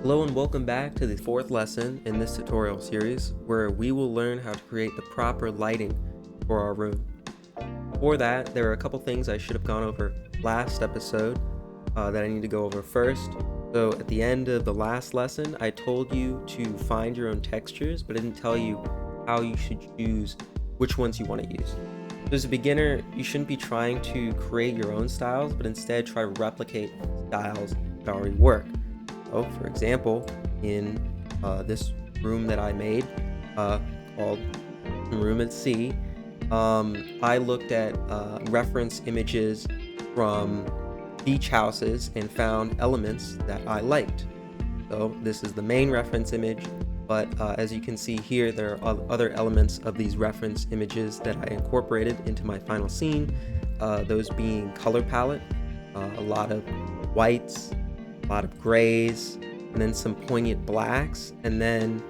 Hello and welcome back to the fourth lesson in this tutorial series where we will learn how to create the proper lighting for our room. For that, there are a couple things I should have gone over last episode that I need to go over first. So at the end of the last lesson, I told you to find your own textures, but I didn't tell you how you should choose which ones you want to use. So as a beginner, you shouldn't be trying to create your own styles, but instead try to replicate styles that already work. So, for example, in this room that I made called Room at Sea, I looked at reference images from beach houses and found elements that I liked. So this is the main reference image, but as you can see here, there are other elements of these reference images that I incorporated into my final scene, those being color palette, a lot of whites, a lot of grays, and then some poignant blacks, and then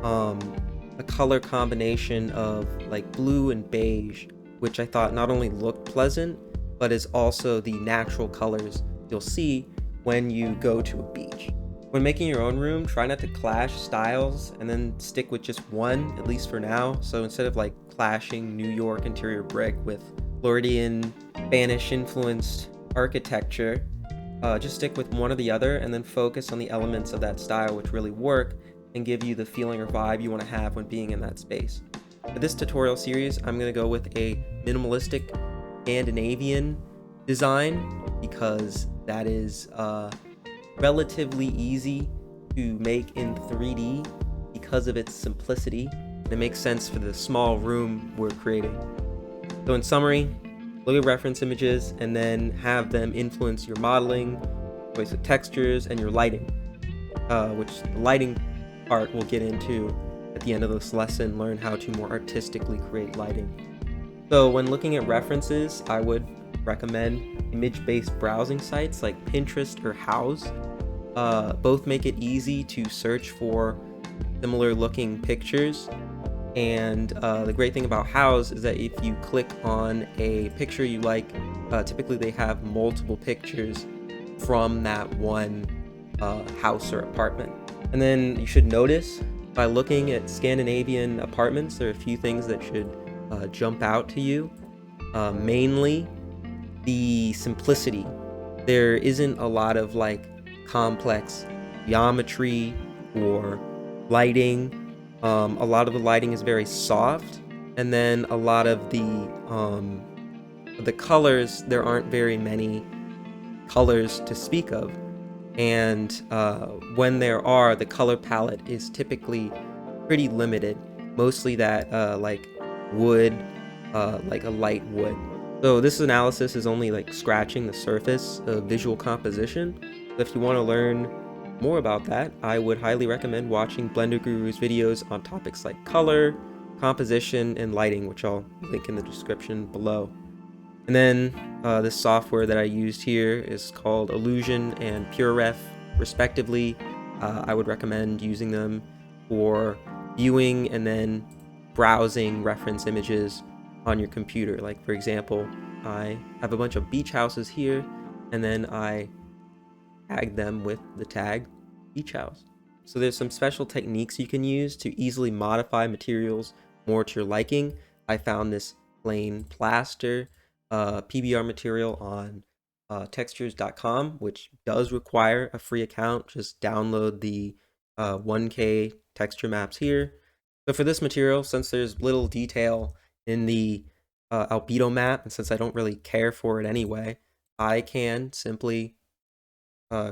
a color combination of like blue and beige, which I thought not only looked pleasant, but is also the natural colors you'll see when you go to a beach. When making your own room, try not to clash styles and then stick with just one, at least for now. So instead of like clashing New York interior brick with Floridian Spanish influenced architecture, just stick with one or the other and then focus on the elements of that style which really work and give you the feeling or vibe you want to have when being in that space. For this tutorial series, I'm going to go with a minimalistic Scandinavian design because that is relatively easy to make in 3D because of its simplicity. It makes sense for the small room we're creating. So in summary, look at reference images and then have them influence your modeling, choice of textures, and your lighting, which the lighting part we'll get into at the end of this lesson, learn how to more artistically create lighting. So when looking at references, I would recommend image-based browsing sites like Pinterest or Houzz. Both make it easy to search for similar looking pictures. And the great thing about Houzz is that if you click on a picture you like, typically they have multiple pictures from that one house or apartment. And then you should notice by looking at Scandinavian apartments, there are a few things that should jump out to you. Mainly the simplicity. There isn't a lot of like complex geometry or lighting. A lot of the lighting is very soft, and then a lot of the colors, there aren't very many colors to speak of, and when there are, the color palette is typically pretty limited, mostly that like wood, like a light wood. So this analysis is only like scratching the surface of visual composition. If you want to learn more about that, I would highly recommend watching Blender Guru's videos on topics like color, composition, and lighting, which I'll link in the description below. And then this software that I used here is called Occlusion and PureRef, respectively. I would recommend using them for viewing and then browsing reference images on your computer. Like for example, I have a bunch of beach houses here, and then I tag them with the tag beach house. So there's some special techniques you can use to easily modify materials more to your liking. I found this plain plaster PBR material on textures.com, which does require a free account. Just download the 1K texture maps here. So for this material, since there's little detail in the albedo map, and since I don't really care for it anyway, I can simply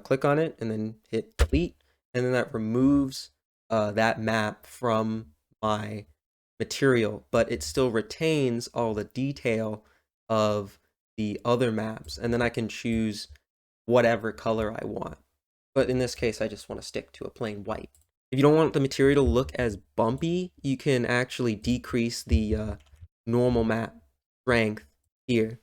click on it and then hit delete, and then that removes that map from my material, but it still retains all the detail of the other maps, and then I can choose whatever color I want. But in this case, I just want to stick to a plain white. If you don't want the material to look as bumpy, you can actually decrease the normal map strength here.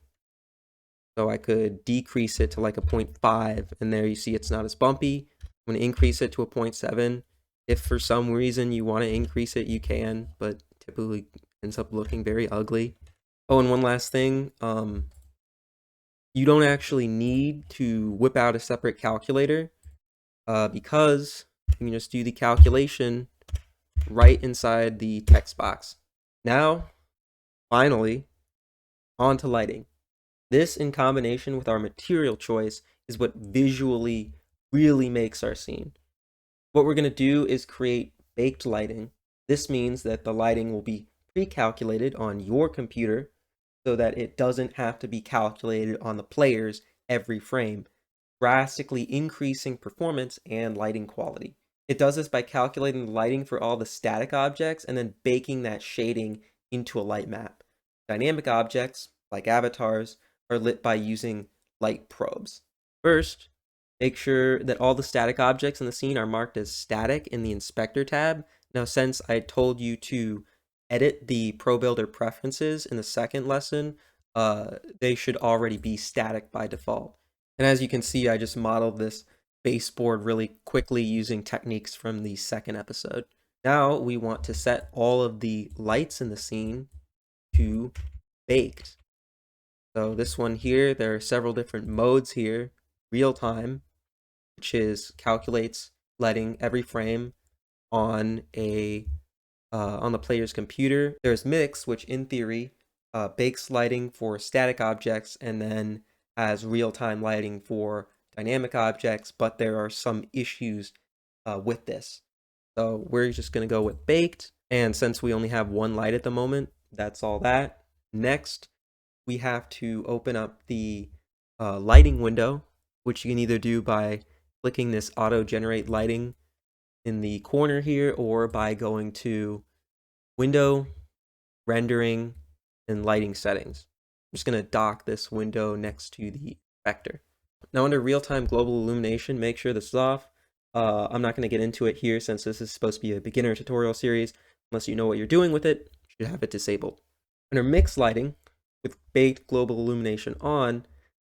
So I could decrease it to like a 0.5, and there you see it's not as bumpy. I'm going to increase it to a 0.7. If for some reason you want to increase it, you can, but typically ends up looking very ugly. Oh, and one last thing, you don't actually need to whip out a separate calculator because You can just do the calculation right inside the text box. Now, finally, on to lighting. This, in combination with our material choice, is what visually really makes our scene. What we're going to do is create baked lighting. This means that the lighting will be pre-calculated on your computer so that it doesn't have to be calculated on the player's every frame, drastically increasing performance and lighting quality. It does this by calculating the lighting for all the static objects and then baking that shading into a light map. Dynamic objects, like avatars, are lit by using light probes. First, make sure that all the static objects in the scene are marked as static in the Inspector tab. Now, since I told you to edit the Pro Builder preferences in the second lesson, they should already be static by default. And as you can see, I just modeled this baseboard really quickly using techniques from the second episode. Now we want to set all of the lights in the scene to baked. So this one here, there are several different modes here. Real time, which is calculates lighting every frame on on the player's computer. There's mix, which in theory bakes lighting for static objects and then has real-time lighting for dynamic objects, but there are some issues with this. So we're just going to go with baked, and since we only have one light at the moment, that's all that. Next, we have to open up the lighting window, which you can either do by clicking this auto generate lighting in the corner here or by going to window, rendering, and lighting settings. I'm just going to dock this window next to the vector. Now under real-time global illumination, make sure this is off. I'm not going to get into it here since this is supposed to be a beginner tutorial series. Unless you know what you're doing with it, you should have it disabled. Under mixed lighting, with baked global illumination on,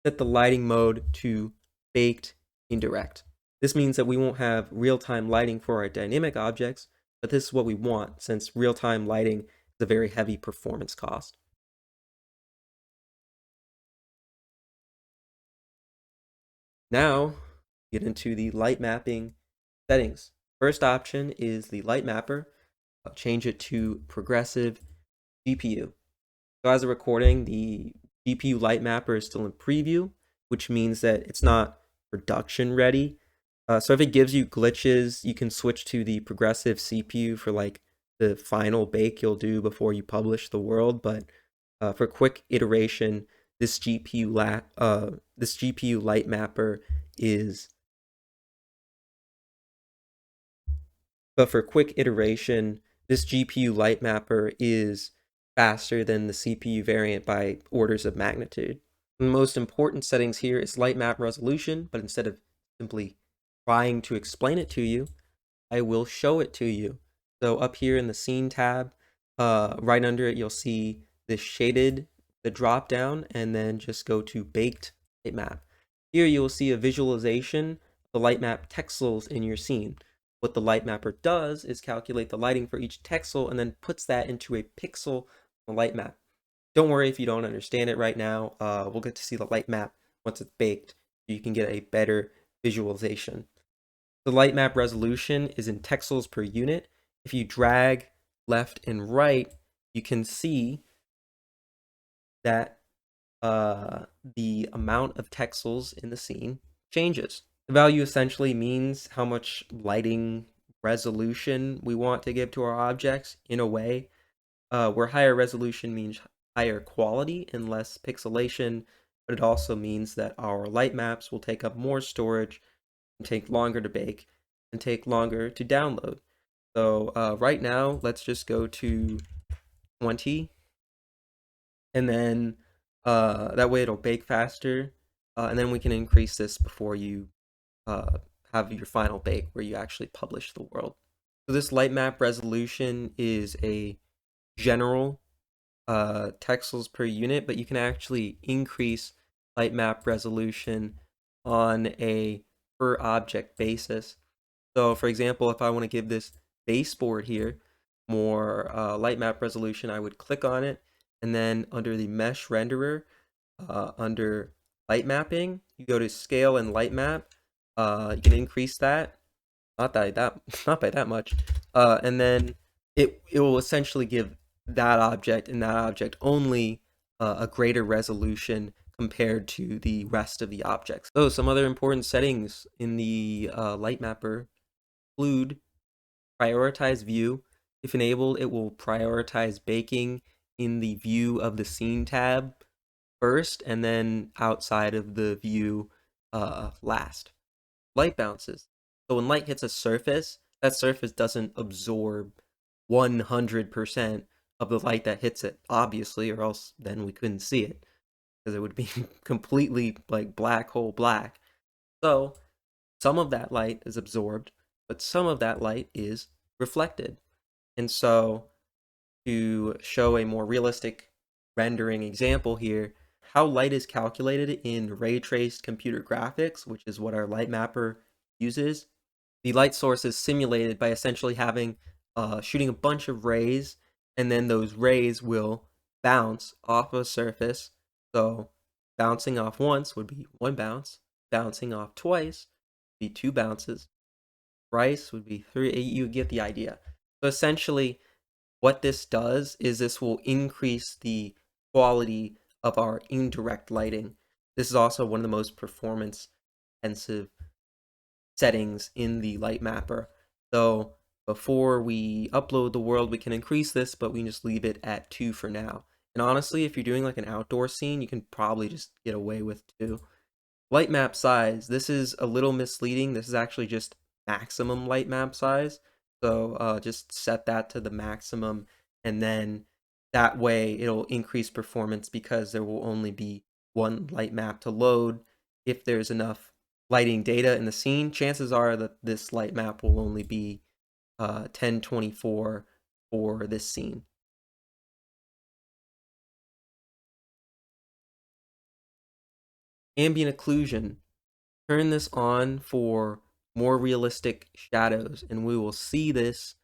set the lighting mode to baked indirect. This means that we won't have real-time lighting for our dynamic objects, but this is what we want since real-time lighting is a very heavy performance cost. Now, get into the light mapping settings. First option is the light mapper. I'll change it to progressive GPU. So as a recording, the GPU light mapper is still in preview, which means that it's not production ready. So if it gives you glitches, you can switch to the progressive CPU for like the final bake you'll do before you publish the world. But for quick iteration, this GPU light mapper is. But for quick iteration, this GPU light mapper is faster than the CPU variant by orders of magnitude. The most important settings here is light map resolution, but instead of simply trying to explain it to you, I will show it to you. So up here in the scene tab, right under it, you'll see this shaded, the drop down, and then just go to baked light map. Here you'll see a visualization of the light map texels in your scene. What the light mapper does is calculate the lighting for each texel and then puts that into a pixel on the light map. Don't worry if you don't understand it right now. We'll get to see the light map once it's baked so you can get a better visualization. The light map resolution is in texels per unit. If you drag left and right, you can see that the amount of texels in the scene changes. The value essentially means how much lighting resolution we want to give to our objects in a way, where higher resolution means higher quality and less pixelation, but it also means that our light maps will take up more storage and take longer to bake and take longer to download. So right now, let's just go to 20, and then that way it'll bake faster, and then we can increase this before you have your final bake where you actually publish the world. So this light map resolution is a general texels per unit, but you can actually increase light map resolution on a per object basis. So for example, if I want to give this baseboard here more light map resolution, I would click on it, and then under the mesh renderer, under light mapping, you go to scale and light map. You can increase that not by that much. And then it will essentially give that object and that object only a greater resolution compared to the rest of the objects. So some other important settings in the light mapper include prioritize view. If enabled, it will prioritize baking in the view of the scene tab first, and then outside of the view last. Light bounces. So when light hits a surface, that surface doesn't absorb 100% of the light that hits it, obviously, or else then we couldn't see it, because it would be completely like black hole black. So some of that light is absorbed, but some of that light is reflected. And so to show a more realistic rendering example here, how light is calculated in ray traced computer graphics, which is what our light mapper uses. The light source is simulated by essentially having shooting a bunch of rays, and then those rays will bounce off a surface. So bouncing off once would be one bounce, bouncing off twice would be two bounces, thrice would be three. You get the idea. So essentially, what this does is this will increase the quality of our indirect lighting. This is also one of the most performance intensive settings in the light mapper. So before we upload the world, we can increase this, but we can just leave it at 2 for now. And honestly, if you're doing like an outdoor scene, you can probably just get away with 2. Light map size, this is a little misleading. This is actually just maximum light map size. So just set that to the maximum, and then that way it'll increase performance because there will only be one light map to load. If there's enough lighting data in the scene, chances are that this light map will only be 1024 for this scene. Ambient occlusion. Turn this on for more realistic shadows, and we will see this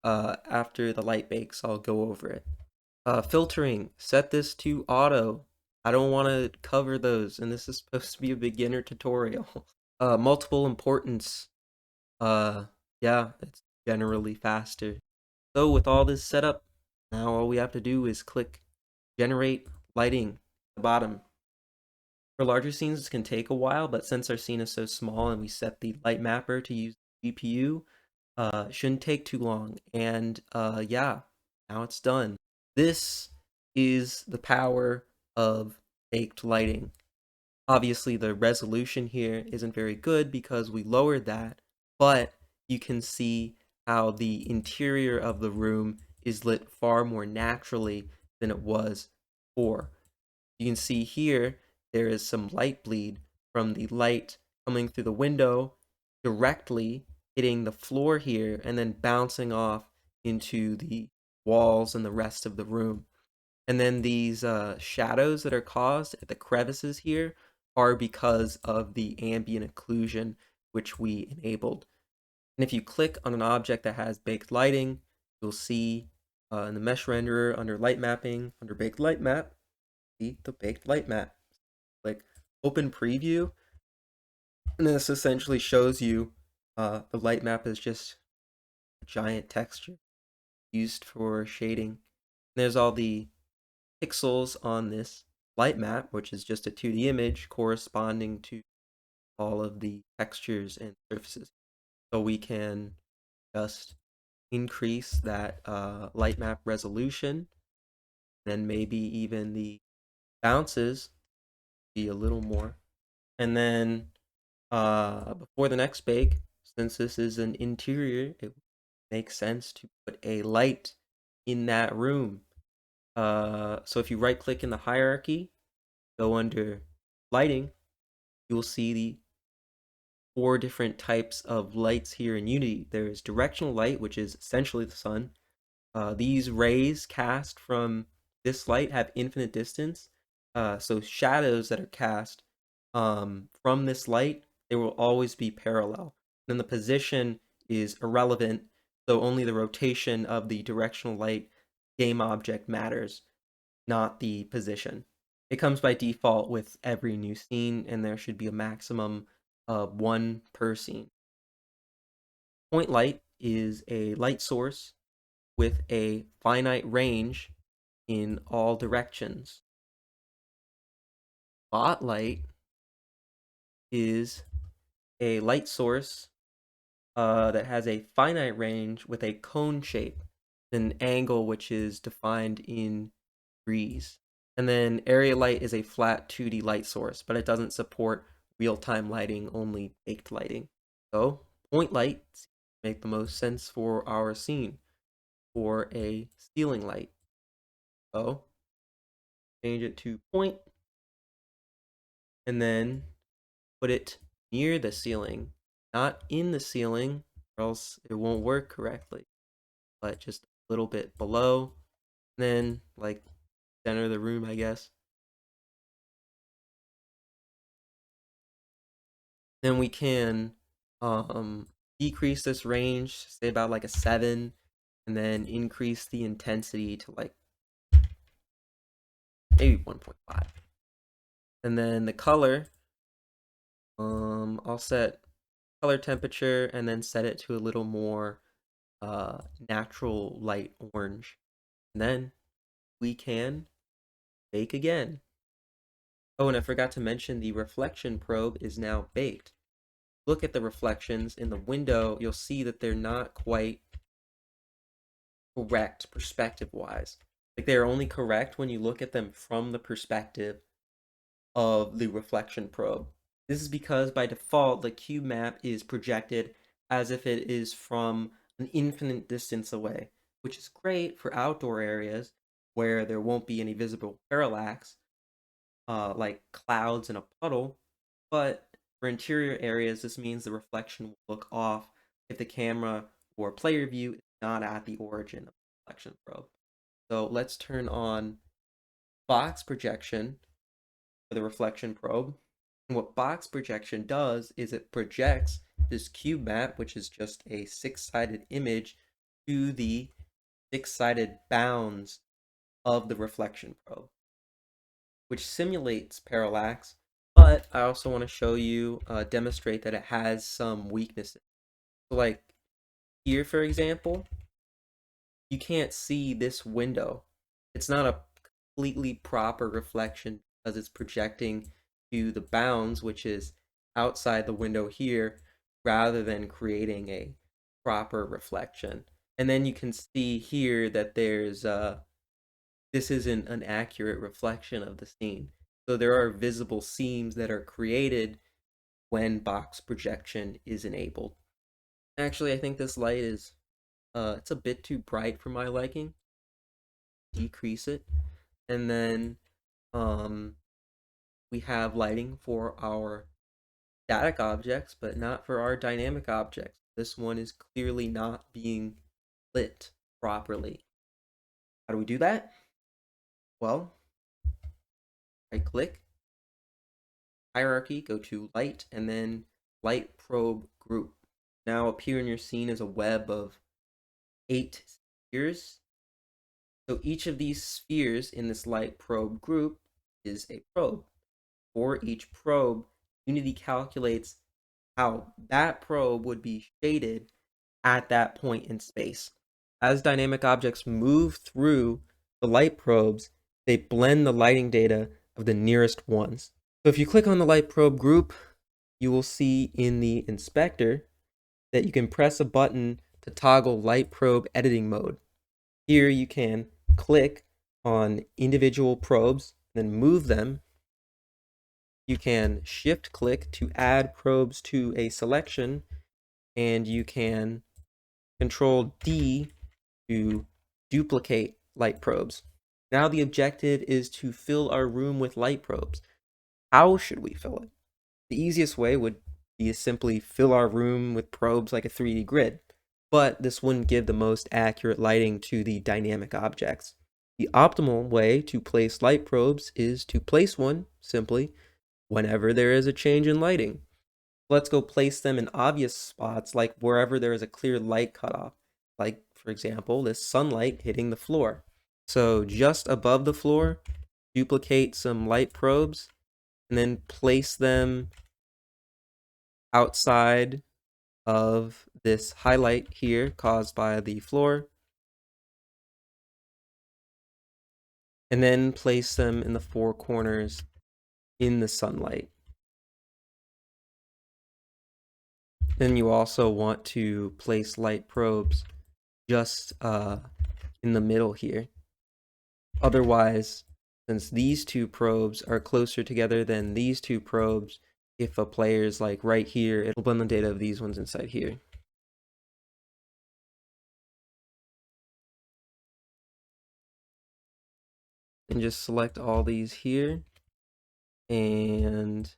after the light bakes. I'll go over it. Filtering, set this to auto. I don't want to cover those, and this is supposed to be a beginner tutorial. Multiple importance, yeah, it's generally faster. So with all this set up, now all we have to do is click generate lighting at the bottom. For larger scenes, this can take a while, but since our scene is so small and we set the light mapper to use GPU, it shouldn't take too long. And yeah, now it's done. This is the power of baked lighting. Obviously, the resolution here isn't very good because we lowered that, but you can see how the interior of the room is lit far more naturally than it was before. You can see here there is some light bleed from the light coming through the window directly hitting the floor here and then bouncing off into the walls and the rest of the room. And then these shadows that are caused at the crevices here are because of the ambient occlusion which we enabled. And if you click on an object that has baked lighting, you'll see in the mesh renderer under light mapping, under baked light map, see the baked light map. Click open preview, and this essentially shows you the light map is just a giant texture used for shading. And there's all the pixels on this light map, which is just a 2D image corresponding to all of the textures and surfaces. So we can just increase that light map resolution, and maybe even the bounces be a little more. And then before the next bake, since this is an interior, it makes sense to put a light in that room. So if you right click in the hierarchy, go under lighting, you will see the 4 different types of lights here in Unity. There's directional light, which is essentially the sun. These rays cast from this light have infinite distance. So shadows that are cast from this light, they will always be parallel. Then the position is irrelevant, so only the rotation of the directional light game object matters, not the position. It comes by default with every new scene, and there should be a maximum of 1 per scene. point light is a light source with a finite range in all directions. Spotlight is a light source that has a finite range with a cone shape, an angle which is defined in degrees. And then area light is a flat 2D light source, but it doesn't support real-time lighting, only baked lighting. So point lights make the most sense for our scene, for a ceiling light. So change it to point, and then put it near the ceiling, not in the ceiling, or else it won't work correctly, but just a little bit below, and then like center of the room, I guess. Then we can decrease this range, say about like a 7, and then increase the intensity to like maybe 1.5. And then the color, I'll set color temperature and then set it to a little more natural light orange. And then we can bake again. Oh, and I forgot to mention the reflection probe is now baked. Look at the reflections in the window, you'll see that they're not quite correct perspective-wise. Like they're only correct when you look at them from the perspective of the reflection probe. This is because by default, the cube map is projected as if it is from an infinite distance away, which is great for outdoor areas where there won't be any visible parallax, like clouds in a puddle, but for interior areas, this means the reflection will look off if the camera or player view is not at the origin of the reflection probe. So let's turn on box projection for the reflection probe. And what box projection does is it projects this cube map, which is just a 6-sided image, to the 6-sided bounds of the reflection probe, which simulates parallax, but I also want to show you, demonstrate that it has some weaknesses. So like here, for example, you can't see this window. It's not a completely proper reflection because it's projecting to the bounds, which is outside the window here, rather than creating a proper reflection. And then you can see here that there's this isn't an accurate reflection of the scene. So there are visible seams that are created when box projection is enabled. Actually, I think this light is it's a bit too bright for my liking. Decrease it. And then we have lighting for our static objects, but not for our dynamic objects. This one is clearly not being lit properly. How do we do that? Well, right click, hierarchy, go to light, and then light probe group. Now up here in your scene is a web of 8 spheres. So each of these spheres in this light probe group is a probe. For each probe, Unity calculates how that probe would be shaded at that point in space. As dynamic objects move through the light probes, they blend the lighting data of the nearest ones. So if you click on the light probe group, you will see in the inspector that you can press a button to toggle light probe editing mode. Here you can click on individual probes, then move them. You can shift click to add probes to a selection, and you can control D to duplicate light probes. Now the objective is to fill our room with light probes. How should we fill it? The easiest way would be to simply fill our room with probes like a 3D grid, but this wouldn't give the most accurate lighting to the dynamic objects. The optimal way to place light probes is to place one simply whenever there is a change in lighting. Let's go place them in obvious spots, like wherever there is a clear light cutoff, like for example this sunlight hitting the floor. So just above the floor, duplicate some light probes and then place them outside of this highlight here caused by the floor, and then place them in the four corners in the sunlight. Then you also want to place light probes just in the middle here. Otherwise, since these two probes are closer together than these two probes, if a player's like right here, it'll blend the data of these ones inside here. And just select all these here and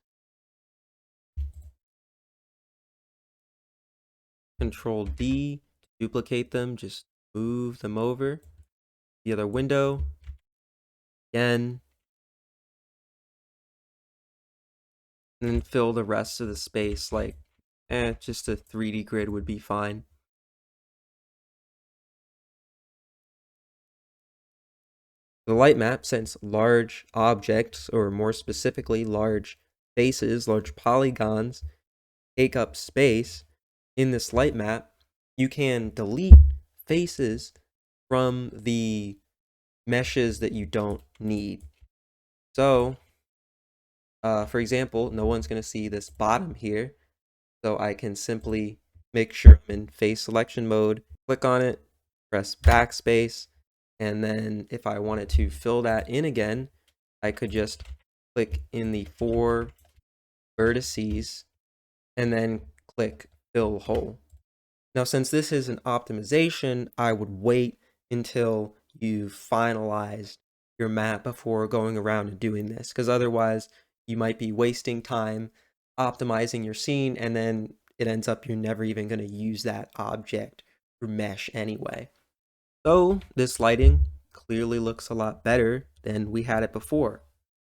Control D to duplicate them, just move them over. The other window, again, and then fill the rest of the space like, just a 3D grid would be fine. The light map, since large objects, or more specifically large faces, large polygons, take up space in this light map, you can delete faces from the meshes that you don't need. So, for example, no one's going to see this bottom here, so I can simply make sure I'm in face selection mode, click on it, press backspace, and then if I wanted to fill that in again, I could just click in the four vertices and then click fill hole. Now, since this is an optimization, I would wait until you've finalized your map before going around and doing this, because otherwise you might be wasting time optimizing your scene, and then it ends up you're never even going to use that object or mesh anyway. So this lighting clearly looks a lot better than we had it before.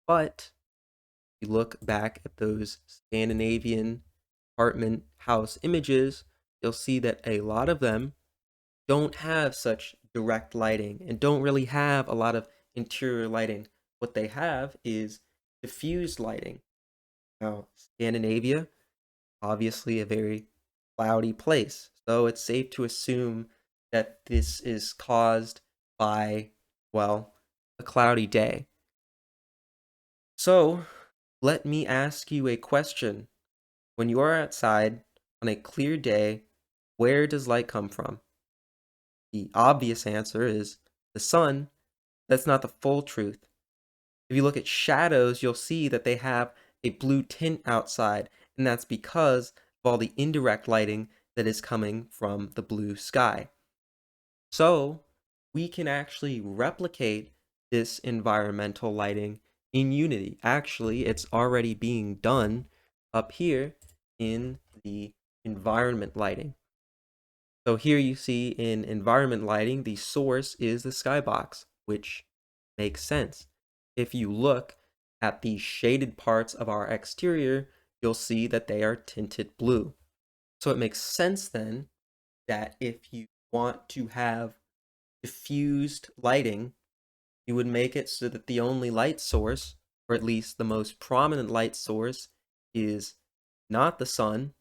But if you look back at those Scandinavian apartment house images, you'll see that a lot of them don't have such direct lighting and don't really have a lot of interior lighting. What they have is diffused lighting. Now, Scandinavia, obviously a very cloudy place, so it's safe to assume that this is caused by, well, a cloudy day. So, let me ask you a question. When you are outside on a clear day, where does light come from? The obvious answer is the sun. That's not the full truth. If you look at shadows, you'll see that they have a blue tint outside, and that's because of all the indirect lighting that is coming from the blue sky. So we can actually replicate this environmental lighting in Unity. Actually, it's already being done up here in the environment lighting. So here you see in environment lighting, the source is the skybox, which makes sense. If you look at the shaded parts of our exterior, you'll see that they are tinted blue. So it makes sense then that if you want to have diffused lighting, you would make it so that the only light source, or at least the most prominent light source, is not the sun,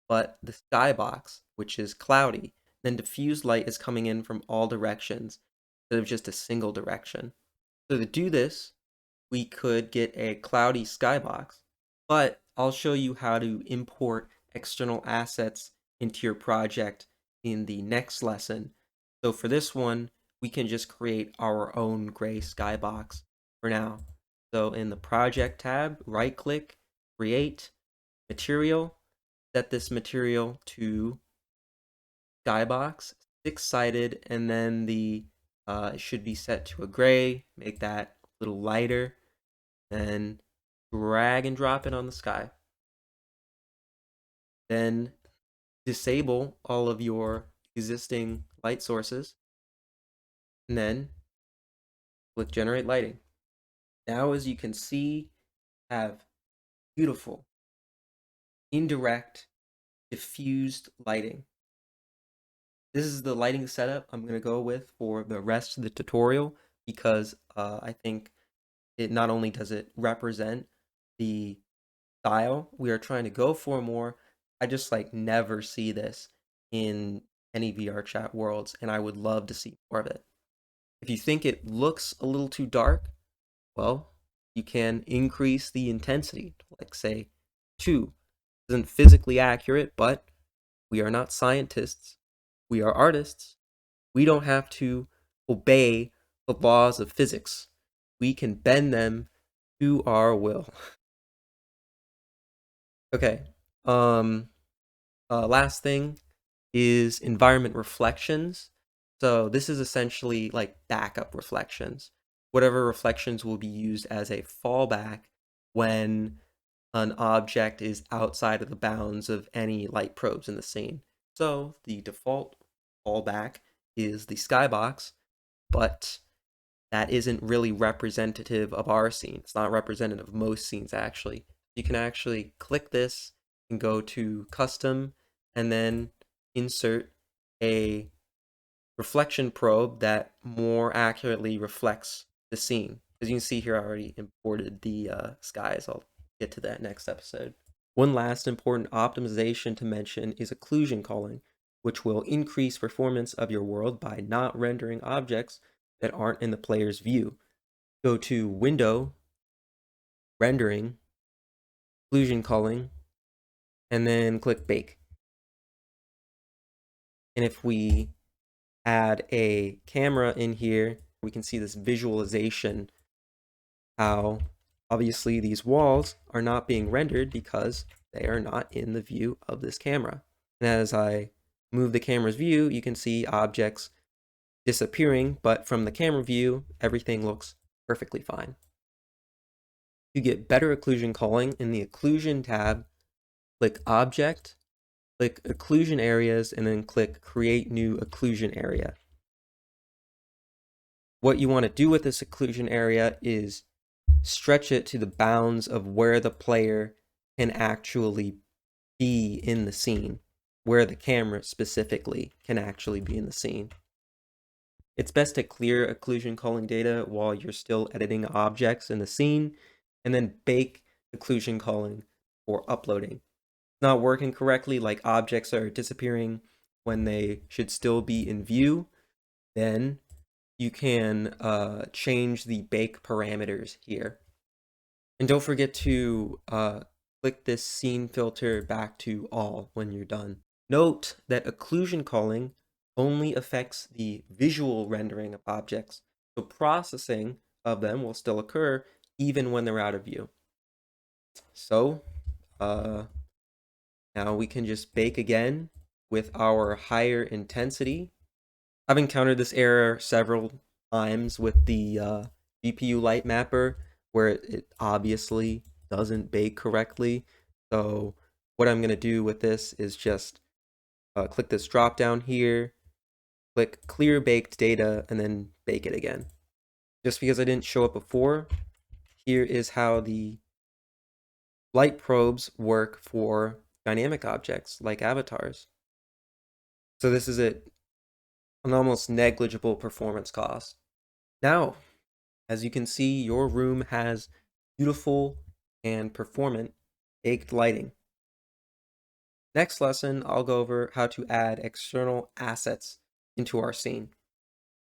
but the skybox, which is cloudy. Then diffused light is coming in from all directions instead of just a single direction. So to do this, we could get a cloudy skybox, but I'll show you how to import external assets into your project in the next lesson. So for this one, we can just create our own gray skybox for now. So in the project tab, right click, create, material, set this material to skybox, six-sided, and then the it should be set to a gray, make that a little lighter, then drag and drop it on the sky. Then disable all of your existing light sources, and then click generate lighting. Now, as you can see, have beautiful indirect diffused lighting. This is the lighting setup I'm going to go with for the rest of the tutorial, because I think it not only does it represent the style we are trying to go for more, I just like never see this in any VRChat worlds, and I would love to see more of it. If you think it looks a little too dark, well, you can increase the intensity, like say 2. Isn't physically accurate, but we are not scientists. We are artists. We don't have to obey the laws of physics. We can bend them to our will. Okay. Last thing is environment reflections. So this is essentially like backup reflections. Whatever reflections will be used as a fallback when an object is outside of the bounds of any light probes in the scene. So the default fallback is the skybox, but that isn't really representative of our scene. It's not representative of most scenes, actually. You can actually click this and go to custom and then insert a reflection probe that more accurately reflects the scene. As you can see here, I already imported the skies. I'll get to that next episode. One last important optimization to mention is occlusion culling, which will increase performance of your world by not rendering objects that aren't in the player's view. Go to Window, Rendering, Occlusion Culling, and then click Bake. And if we add a camera in here, we can see this visualization, how obviously these walls are not being rendered because they are not in the view of this camera. And as I move the camera's view, you can see objects disappearing, but from the camera view, everything looks perfectly fine. To get better occlusion culling, in the Occlusion tab, click Object, click Occlusion Areas, and then click Create New Occlusion Area. What you want to do with this occlusion area is stretch it to the bounds of where the player can actually be in the scene, where the camera specifically can actually be in the scene. It's best to clear occlusion culling data while you're still editing objects in the scene, and then bake occlusion culling for uploading. It's not working correctly, like objects are disappearing when they should still be in view, then you can change the bake parameters here. And don't forget to click this scene filter back to all when you're done. Note that occlusion culling only affects the visual rendering of objects, so processing of them will still occur even when they're out of view. So now we can just bake again with our higher intensity. I've encountered this error several times with the GPU light mapper where it obviously doesn't bake correctly. So what I'm going to do with this is just click this drop down here, click clear baked data, and then bake it again. Just because I didn't show it before, here is how the light probes work for dynamic objects like avatars. So this is an almost negligible performance cost. Now, as you can see, your room has beautiful and performant baked lighting. Next lesson, I'll go over how to add external assets into our scene.